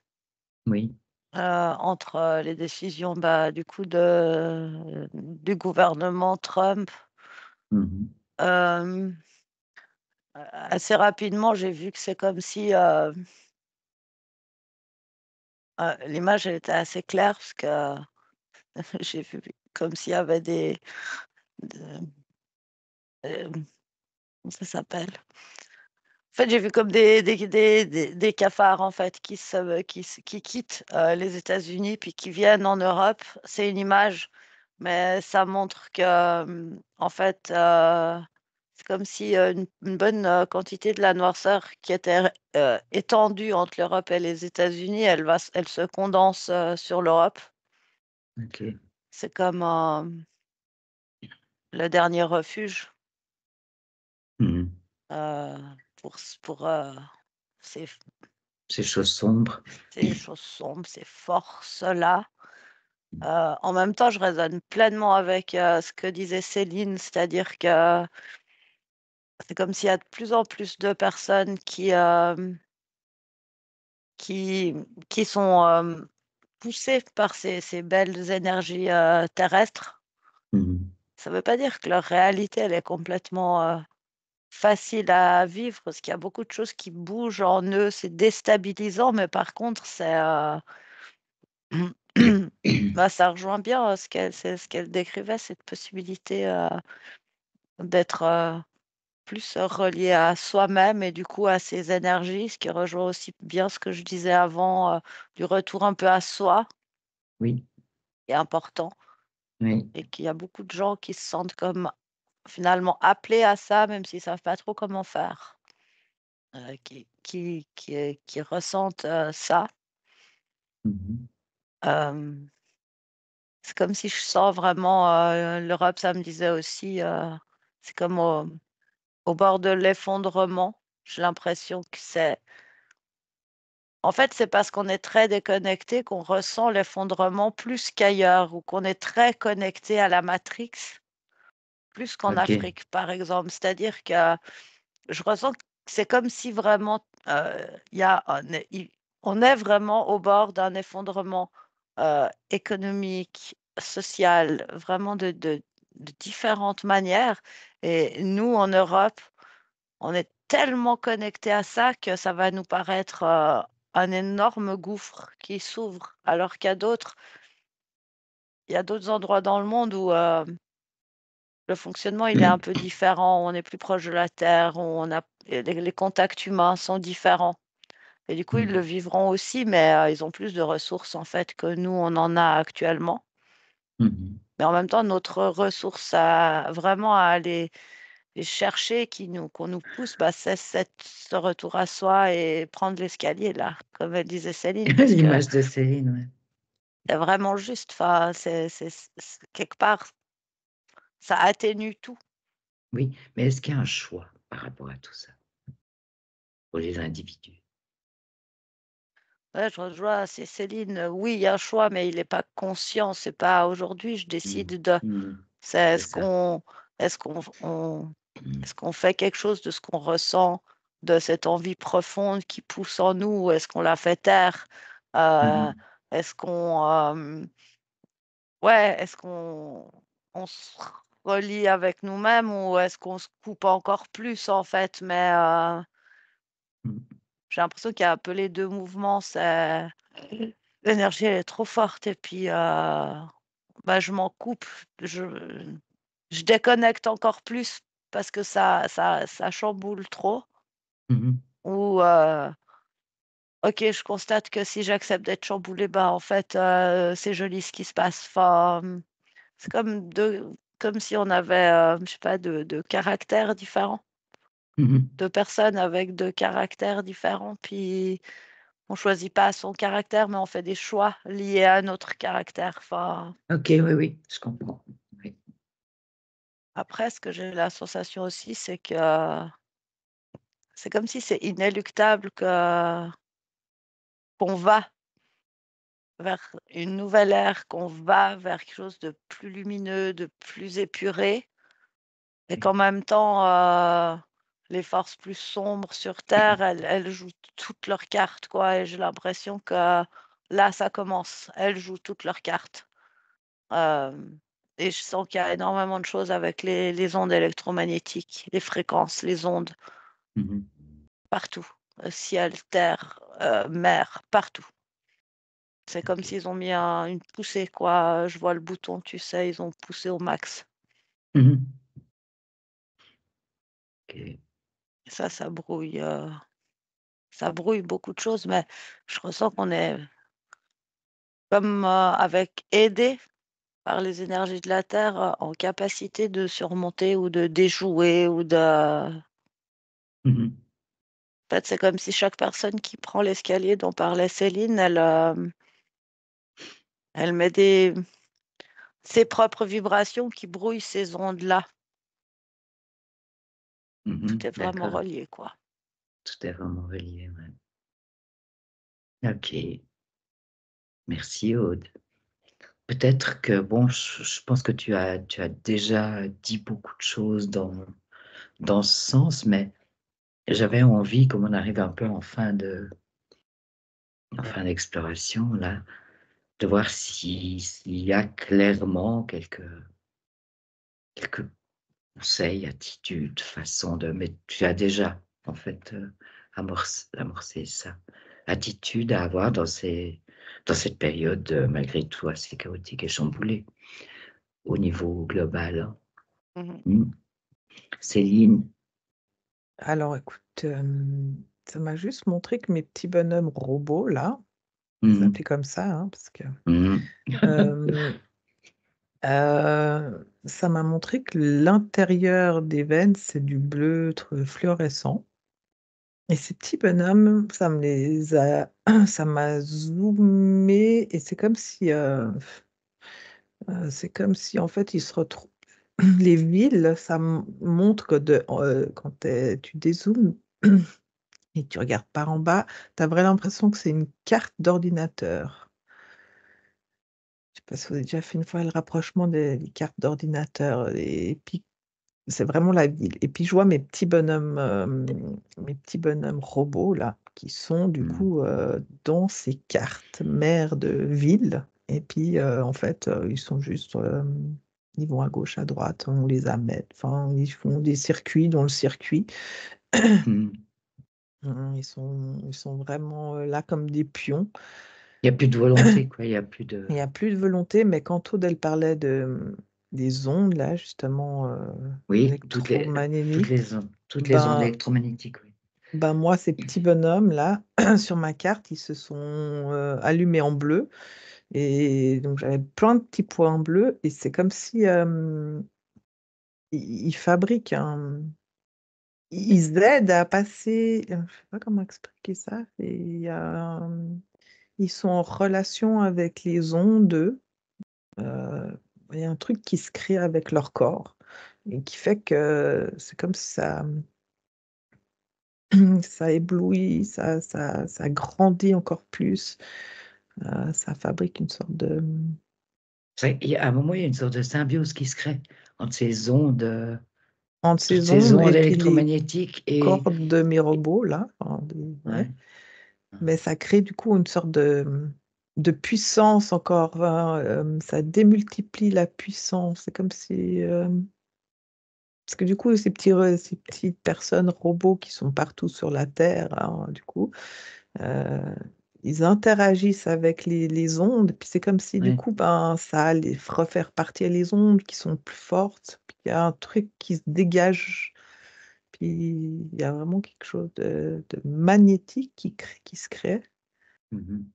Speaker 1: Oui.
Speaker 2: entre les décisions du coup du gouvernement Trump.
Speaker 1: Mhm.
Speaker 2: Euh, Assez rapidement, j'ai vu que c'est comme si l'image elle était assez claire parce que j'ai vu comme s'il y avait de- comment ça s'appelle? En fait, j'ai vu comme des cafards en fait qui quittent les États-Unis puis qui viennent en Europe. C'est une image, mais ça montre que en fait, c'est comme si une bonne quantité de la noirceur qui était étendue entre l'Europe et les États-Unis, elle se condense sur l'Europe.
Speaker 1: Ok.
Speaker 2: C'est comme le dernier refuge
Speaker 1: Mhm.
Speaker 2: euh, pour ces,
Speaker 1: Ces choses sombres.
Speaker 2: ces choses sombres, ces forces-là. En même temps, je résonne pleinement avec ce que disait Céline, c'est-à-dire que c'est comme s'il y a de plus en plus de personnes qui, qui sont poussées par ces belles énergies terrestres.
Speaker 1: Mhm.
Speaker 2: Ça ne veut pas dire que leur réalité, elle est complètement facile à vivre, parce qu'il y a beaucoup de choses qui bougent en eux, c'est déstabilisant, mais par contre, ça rejoint bien ce qu'elle décrivait, cette possibilité d'être plus relié à soi-même et du coup à ses énergies, ce qui rejoint aussi bien ce que je disais avant, du retour un peu à soi.
Speaker 1: Oui,
Speaker 2: qui est important
Speaker 1: oui,
Speaker 2: et qu'il y a beaucoup de gens qui se sentent comme finalement appelés à ça, même s'ils savent pas trop comment faire, qui ressentent, ça.
Speaker 1: mhm,
Speaker 2: Hem, c'est comme si je sens vraiment, l'Europe, ça me disait aussi, c'est comme au bord de l'effondrement. J'ai l'impression que c'est en fait, c'est parce qu'on est très déconnecté qu'on ressent l'effondrement plus qu'ailleurs ou qu'on est très connecté à la matrix, plus qu'en
Speaker 1: ok,
Speaker 2: Afrique, par exemple. C'est-à-dire que je ressens que c'est comme si vraiment, il y a un é i on est vraiment au bord d'un effondrement, économique, social, vraiment de différentes manières et nous, en Europe, on est tellement connectés à ça que ça va nous paraître, un énorme gouffre qui s'ouvre, alors il y a d'autres endroits dans le monde où, le fonctionnement, il est un peu différent. On est plus proche de la terre, on a les contacts humains sont différents et du coup, ils le
Speaker 1: mhm,
Speaker 2: vivront aussi, mais ils ont plus de ressources, en fait, que nous, on en a actuellement.
Speaker 1: mhm.
Speaker 2: Mais en même temps, notre ressource à vraiment à aller les chercher, qu'on nous pousse, bah, c'est ce retour à soi et prendre l'escalier là, comme elle disait Céline, parce que
Speaker 1: L'image de Céline, ouais.
Speaker 2: c'est vraiment juste. Enfin, quelque part, ça atténue tout.
Speaker 1: Oui, mais est-ce qu'il y a un choix par rapport à tout ça pour les individus?
Speaker 2: Ouais, je rejoins, c'est Céline. Oui, il y a un choix, mais il est pas conscient. C'est pas aujourd'hui, je
Speaker 1: Mm,
Speaker 2: décide de.
Speaker 1: mm,
Speaker 2: C'est
Speaker 1: c'est ça.
Speaker 2: est-ce qu'on,
Speaker 1: Mm,
Speaker 2: est-ce qu'on fait quelque chose de ce qu'on ressent, de cette envie profonde qui pousse en nous, ou est-ce qu'on la fait taire? Euh,
Speaker 1: mhm,
Speaker 2: est-ce qu'on, ouais, est-ce qu'on, on se relie avec nous-mêmes ou est-ce qu'on se coupe encore plus en fait? Mais
Speaker 1: mm,
Speaker 2: j'ai l'impression qu'il y a un peu les deux mouvements. C'est l'énergie, elle est trop forte et puis, bah, je m'en coupe. Je je déconnecte encore plus parce que ça chamboule trop
Speaker 1: mhm,
Speaker 2: ou, OK, je constate que si j'accepte d'être chamboulée, bah, en fait, c'est joli ce qui se passe. Enfin, c'est comme si on avait, je sais pas, de caractères différents,
Speaker 1: mhm.
Speaker 2: 2 personnes avec 2 caractères différents, puis on choisit pas son caractère, mais on fait des choix liés à notre caractère. Enfin,
Speaker 1: Ok, oui, oui, je comprends. Oui.
Speaker 2: après, ce que j'ai la sensation aussi, c'est que c'est comme si c'est inéluctable qu'on va vers une nouvelle ère, qu'on va vers quelque chose de plus lumineux, de plus épuré et qu'en même temps, les forces plus sombres sur terre, elles jouent toutes leurs cartes, quoi et j'ai l'impression que là, ça commence. Elles jouent toutes leurs cartes. Hem et je sens qu'il y a énormément de choses avec les ondes électromagnétiques, les fréquences, les ondes,
Speaker 1: Mhm.
Speaker 2: partout, ciel, terre, mer, partout. C'est comme
Speaker 1: Ok.
Speaker 2: s'ils ont mis une poussée, quoi, je vois le bouton, tu sais, ils ont poussé au max
Speaker 1: Mhm. Ok.
Speaker 2: et ça brouille beaucoup de choses, mais je ressens qu'on est comme, avec aidé par les énergies de la terre, en capacité de surmonter ou de déjouer ou de
Speaker 1: Mhm.
Speaker 2: en fait, c'est comme si chaque personne qui prend l'escalier dont parlait Céline, elle met ses propres vibrations qui brouillent ces ondes-là. Tout
Speaker 1: Mhm.
Speaker 2: est vraiment
Speaker 1: D'accord.
Speaker 2: relié, quoi.
Speaker 1: Tout est vraiment relié. Ouais. Ok. Merci, Aude. Peut-être que, bon, je pense que tu as déjà dit beaucoup de choses dans ce sens, mais j'avais envie, comme on arrive un peu en fin d'exploration, là, de voir s'il y a clairement quelques conseils, attitudes, façons de... Mais tu as déjà, en fait, amorcé ça. Attitude à avoir dans cette période, malgré tout, assez chaotique et chamboulée au niveau global, hein.
Speaker 2: Mmh.
Speaker 1: Mm. Céline,
Speaker 3: Alors écoute, ça m'a juste montré que mes petits bonhommes robots là, les
Speaker 1: Mhm.
Speaker 3: appeler comme ça, hein, parce que
Speaker 1: Mhm.
Speaker 3: euh, ça m'a montré que l'intérieur des veines, c'est du bleu fluorescent. Et ces petits bonhommes, ça m'a zoomé, et c'est comme si en fait ils se retrouvent. Les villes, ça montre que quand tu dézoomes et que tu regardes par en bas, tu as vraiment l'impression que c'est une carte d'ordinateur. Je sais pas si vous avez déjà fait une fois le rapprochement des cartes d'ordinateur, et puis c'est vraiment la ville. Et puis je vois mes petits bonhommes robots là, qui sont du
Speaker 1: Mhm.
Speaker 3: coup dans ces cartes mères de ville. Et puis en fait, ils sont juste, ils vont à gauche, à droite, on les amène. Enfin, ils font des circuits dans le circuit.
Speaker 1: Mhm.
Speaker 3: Ils sont vraiment là comme des pions.
Speaker 1: Il n'y a plus de volonté, quoi. Il n'y a plus de...
Speaker 3: Il n'y a plus de volonté, mais quand Aude, elle parlait des ondes, là, justement,
Speaker 1: Oui,
Speaker 3: électromagnétiques,
Speaker 1: toutes les ondes
Speaker 3: ben,
Speaker 1: électromagnétiques, oui.
Speaker 3: moi, ces petits bonhommes-là, sur ma carte, ils se sont allumés en bleu. Et donc, j'avais plein de petits points bleus. Et c'est comme si ils fabriquent Ils aident à passer. Je ne sais pas comment expliquer ça. Ils sont en relation avec les ondes. euh, Il y a un truc qui se crée avec leur corps et qui fait que c'est comme si ça éblouit, ça grandit encore plus. Ça fabrique une sorte de...
Speaker 1: À un moment, il y a une sorte de symbiose qui se crée entre ces ondes,
Speaker 3: Entre
Speaker 1: toutes
Speaker 3: ces
Speaker 1: ces
Speaker 3: ondes
Speaker 1: ondes
Speaker 3: et puis les
Speaker 1: électromagnétiques
Speaker 3: corps
Speaker 1: et...
Speaker 3: de mes robots, là. Enfin, ouais.
Speaker 1: Ouais.
Speaker 3: Mais ça crée du coup une sorte de puissance encore, hein, ça démultiplie la puissance. C'est comme si... parce que du coup, ces petites personnes robots qui sont partout sur la Terre, hein, du coup, euh, ils interagissent avec les ondes, puis c'est comme si du
Speaker 1: Ouais.
Speaker 3: coup, ben, ça allait refaire partir les ondes qui sont plus fortes, puis il y a un truc qui se dégage, puis il y a vraiment quelque chose de magnétique qui se crée.
Speaker 1: Mhm.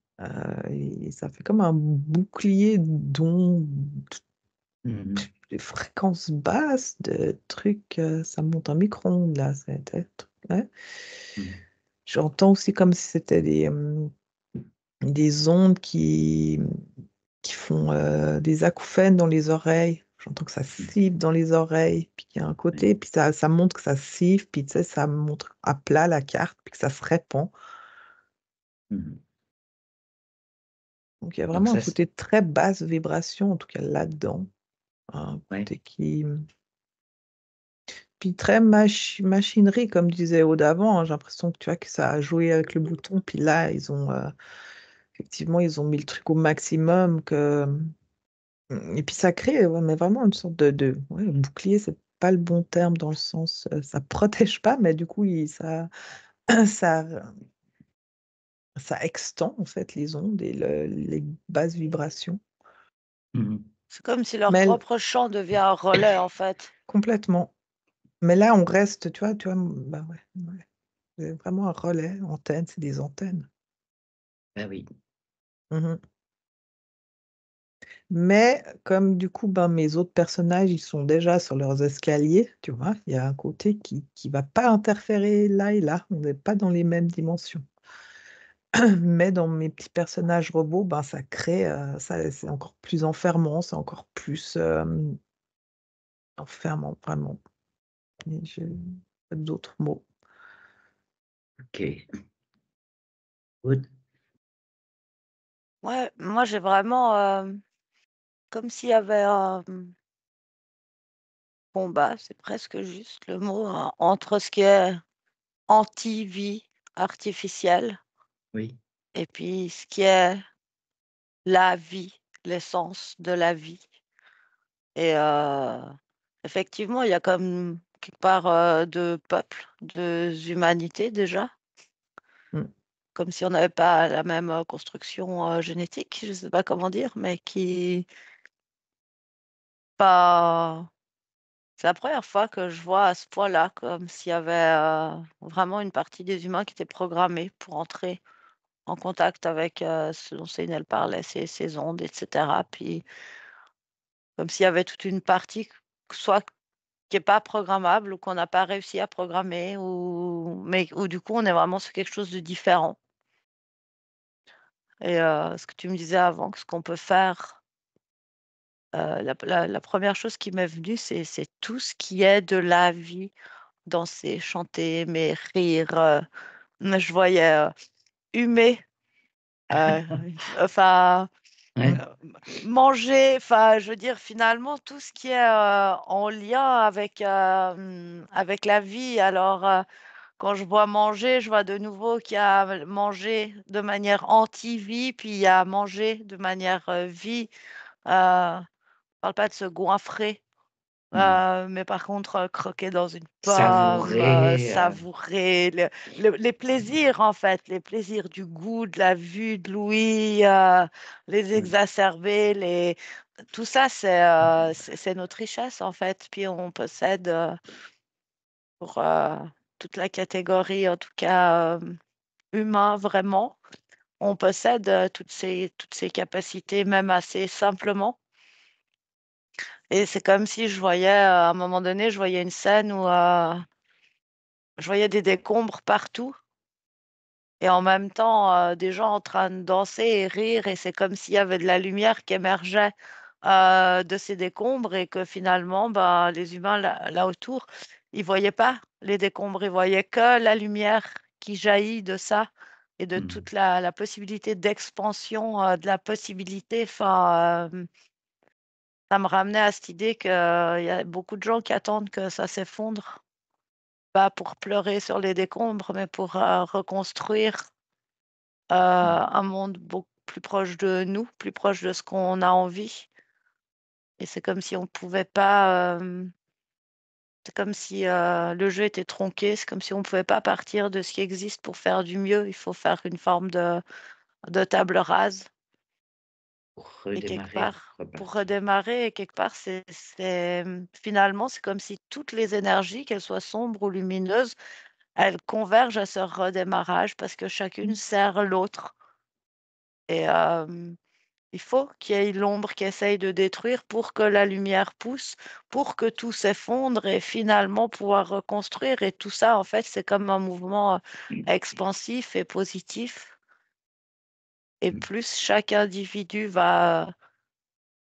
Speaker 3: Et ça fait comme un bouclier d'ondes,
Speaker 1: Mhm.
Speaker 3: des fréquences basses, de trucs, ça monte en micro-ondes là, ouais.
Speaker 1: Mhm.
Speaker 3: J'entends aussi comme si c'était des ondes qui font des acouphènes dans les oreilles. J'entends que ça siffle dans les oreilles, puis qu'il y a un
Speaker 1: Ouais.
Speaker 3: côté, puis ça montre que ça siffle, puis tu sais, ça montre à plat la carte, puis que ça se répand.
Speaker 1: Mhm.
Speaker 3: Donc il y a
Speaker 1: Donc
Speaker 3: vraiment un
Speaker 1: ça,
Speaker 3: côté très basse vibration, en tout cas là-dedans. Un
Speaker 1: ouais.
Speaker 3: côté qui... Puis très machinerie, comme disait Aude avant, hein. J'ai l'impression que tu vois que ça a joué avec le bouton, puis là, effectivement, ils ont mis le truc au maximum. Et puis ça crée ouais, mais vraiment une sorte ouais, bouclier, c'est pas le bon terme dans le sens, ça protège pas, mais du coup, ça, ça extend en fait les ondes et les basses vibrations.
Speaker 1: Mhm.
Speaker 2: C'est comme si leur
Speaker 3: Mais
Speaker 2: propre champ devient un relais, en fait.
Speaker 3: complètement. Mais là, on reste, tu vois, bah ouais, ouais. C'est vraiment un relais, antenne, c'est des antennes.
Speaker 1: Ben oui.
Speaker 3: Mhm. Mais comme du coup, ben, mes autres personnages, ils sont déjà sur leurs escaliers, tu vois, il y a un côté qui va pas interférer là et là. On n'est pas dans les mêmes dimensions. Mais dans mes petits personnages robots, ben, ça crée, ça, c'est encore plus enfermant, c'est encore plus enfermant, vraiment. Et j'ai pas d'autres mots.
Speaker 1: OK. Good.
Speaker 2: Ouais, moi, j'ai vraiment comme s'il y avait un combat, c'est presque juste le mot, hein, entre ce qui est anti-vie artificielle
Speaker 1: Oui.
Speaker 2: et puis ce qui est la vie, l'essence de la vie. Et effectivement, il y a comme quelque part deux peuples, deux humanités déjà,
Speaker 3: Mm.
Speaker 2: comme si on n'avait pas la même construction génétique, je ne sais pas comment dire, mais qui pas. C'est la première fois que je vois à ce point-là, comme s'il y avait vraiment une partie des humains qui était programmée pour entrer en contact avec ce dont Céline elle parlait, ces ondes, etc. Puis comme s'il y avait toute une partie, soit qui n'est pas programmable ou qu'on n'a pas réussi à programmer, mais où du coup on est vraiment sur quelque chose de différent. Et ce que tu me disais avant, que ce qu'on peut faire, la première chose qui m'est venue, c'est tout ce qui est de la vie, danser, chanter, mais rire. Je voyais humer, euh, enfin
Speaker 1: Ouais.
Speaker 2: manger, enfin je veux dire finalement tout ce qui est en lien avec la vie. Alors quand je vois manger, je vois de nouveau qu'il y a manger de manière anti-vie, puis il y a manger de manière vie. Je parle pas de se goinfrer,
Speaker 1: Mm.
Speaker 2: mais par contre, croquer dans une pomme,
Speaker 1: Savourer.
Speaker 2: savourer les plaisirs, en fait, les plaisirs du goût, de la vue, de l'ouïe, les
Speaker 1: Mm.
Speaker 2: exacerber, tout ça, c'est notre richesse, en fait. Puis on possède, pour toute la catégorie, en tout cas humain, vraiment, on possède toutes ces capacités, même assez simplement. Et c'est comme si je voyais, à un moment donné, je voyais une scène où je voyais des décombres partout et en même temps des gens en train de danser et rire et c'est comme s'il y avait de la lumière qui émergeait de ces décombres et que finalement, ben, les humains là autour, ils voyaient pas les décombres, ils voyaient que la lumière qui jaillit de ça et de
Speaker 1: Mm.
Speaker 2: toute la possibilité d'expansion de la possibilité. Enfin, ça me ramenait à cette idée qu'il y a beaucoup de gens qui attendent que ça s'effondre, pas pour pleurer sur les décombres, mais pour reconstruire un monde beaucoup plus proche de nous, plus proche de ce qu'on a envie. Et c'est comme si on pouvait pas, c'est comme si le jeu était tronqué, c'est comme si on ne pouvait pas partir de ce qui existe pour faire du mieux. Il faut faire une forme de table rase.
Speaker 1: Pour
Speaker 2: Et quelque
Speaker 1: redémarrer, pour
Speaker 2: part, pour
Speaker 1: repartir.
Speaker 2: redémarrer, et quelque part, finalement, c'est comme si toutes les énergies, qu'elles soient sombres ou lumineuses, elles convergent à ce redémarrage parce que chacune sert l'autre. Et il faut qu'il y ait l'ombre qui essaye de détruire pour que la lumière pousse, pour que tout s'effondre et finalement pouvoir reconstruire. Et tout ça, en fait, c'est comme un mouvement expansif et positif. Et
Speaker 1: Mm.
Speaker 2: plus chaque individu va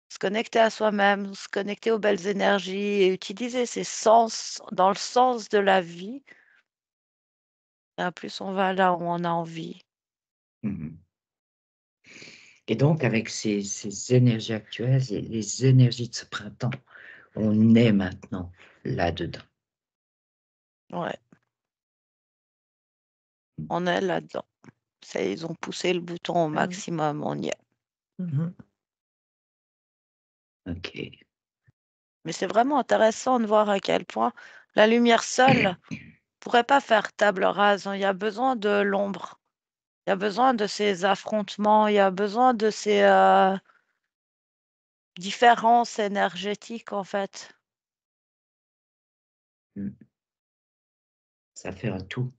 Speaker 2: se connecter à soi-même, se connecter aux belles énergies et utiliser ses sens dans le sens de la vie, plus on va là où on a envie.
Speaker 1: Mm. Et donc, avec ces énergies actuelles, les énergies de ce printemps, on est maintenant là-dedans.
Speaker 2: Ouais, on est là-dedans. Ça, ils ont poussé le bouton au maximum, on y est.
Speaker 3: Mhm.
Speaker 1: OK.
Speaker 2: Mais c'est vraiment intéressant de voir à quel point la lumière seule pourrait pas faire table rase, hein. Il y a besoin de l'ombre. Il y a besoin de ces affrontements. Il y a besoin de ces différences énergétiques, en fait.
Speaker 1: Mm. Ça fait un tout.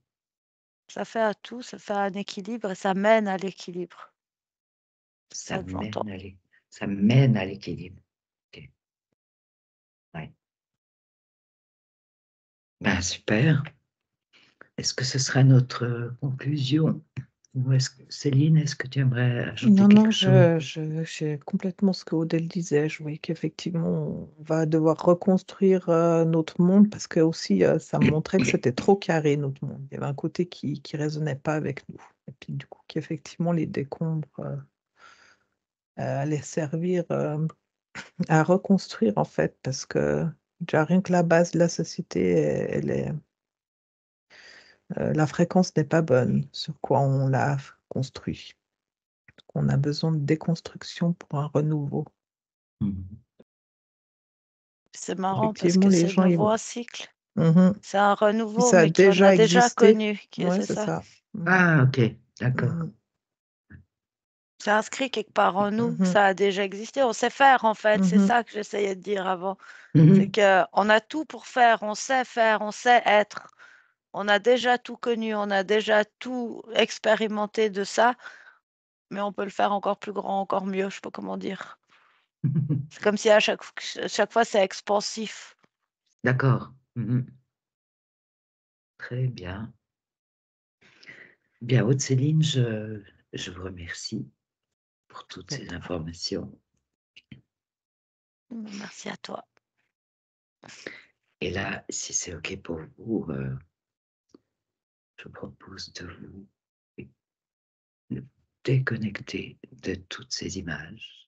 Speaker 2: Ça fait un tout, ça fait un équilibre et ça mène à l'équilibre. C'est
Speaker 1: Ça
Speaker 2: ça que j'entends.
Speaker 1: ça mène à l'équilibre. OK. Ouais. Ben, super. Est-ce que ce sera notre conclusion? Ou Céline, est-ce que tu aimerais ajouter
Speaker 3: Non, non,
Speaker 1: quelque chose?
Speaker 3: j'ai complètement ce que Odile disait. Je voyais qu'effectivement, on va devoir reconstruire notre monde parce que aussi, ça me montrait que c'était trop carré, notre monde. Il y avait un côté qui résonnait pas avec nous. Et puis, du coup, qu'effectivement, les décombres allaient servir à reconstruire, en fait, parce que déjà, rien que la base de la société, la fréquence n'est pas bonne sur quoi on l'a construit. On a besoin de déconstruction pour un renouveau.
Speaker 1: Mhm.
Speaker 2: C'est marrant parce
Speaker 3: Effectivement,
Speaker 2: que
Speaker 3: les
Speaker 2: c'est de
Speaker 3: gens, ils
Speaker 2: nouveau
Speaker 3: vont
Speaker 2: un cycle.
Speaker 3: mmh
Speaker 2: C'est un
Speaker 3: puis
Speaker 2: renouveau,
Speaker 3: ça a
Speaker 2: mais qu'on a
Speaker 3: déjà
Speaker 2: déjà
Speaker 3: existé.
Speaker 2: connu.
Speaker 3: Ouais,
Speaker 2: C'est
Speaker 3: c'est
Speaker 2: ça.
Speaker 3: ça.
Speaker 1: Ah, OK, d'accord.
Speaker 3: Mmh.
Speaker 2: C'est inscrit quelque part en nous.
Speaker 3: Mmh.
Speaker 2: Ça a déjà existé. On sait faire, en fait. C'est
Speaker 3: Mmh.
Speaker 2: ça que j'essayais de dire avant. C'est
Speaker 1: Mhm.
Speaker 2: que on a tout pour faire. On sait être. on a déjà tout connu, on a déjà tout expérimenté de ça, mais on peut le faire encore plus grand, encore mieux, je sais pas comment dire. C'est comme si à chaque fois, c'est expansif.
Speaker 1: D'accord. Très bien. Bien, Haute-Céline, je vous remercie pour toutes ces informations.
Speaker 2: Merci à toi.
Speaker 1: Et là, si c'est OK pour vous, je propose de vous déconnecter de toutes ces images.